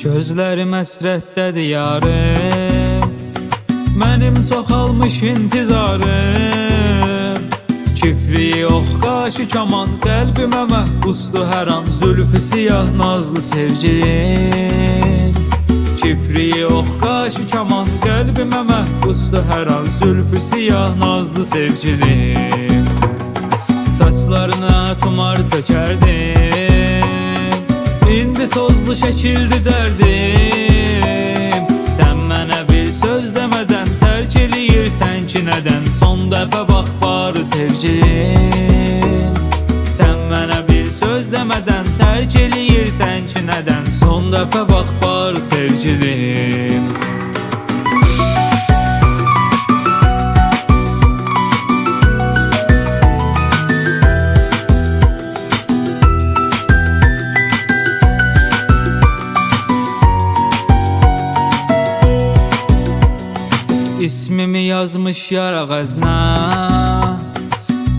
Gözlərim əsrətdədir yarım, mənim çoxalmış intizarım. Kipriyi ox qaşı kaman, qəlbimə məhbusdur hər an zülfü siyah nazlı sevgilim. Kipriyi ox qaşı kaman, qəlbimə məhbusdur hər an zülfü siyah nazlı sevgilim. Saçlarına tumar çəkərdim, indi tozlu şəkildi dərdim. Sən mənə bir söz demədən tərk eləyirsən ki nədən? Son dəfə bax barı sevgilim. Sən mənə bir söz demədən tərk eləyirsən ki nədən? Son dəfə bax barı sevgilim. İsmimi yazmış yar ağacına,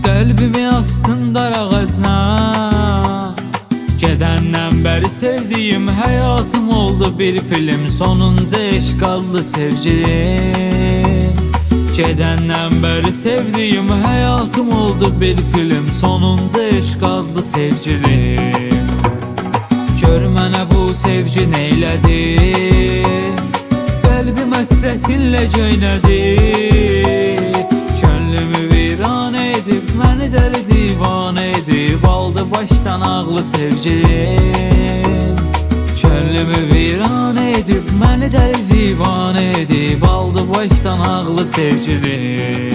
qəlbimi astın dar ağacına. Gedəndən bəri sevdiyim həyatım oldu bir film, sonunca eşq qaldı sevgilim. Gedəndən bəri sevdiyim həyatım oldu bir film, sonunca eşq qaldı sevgilim. Gör mənə bu sevgi neylədi, qəlbim əsrətinlə göynədi. Könlümü viran edib, məni dəli divanə edib, aldı başdan ağlı sevgilim. Könlümü viran edib, məni dəli divanə edib, aldı başdan ağlı sevgilim.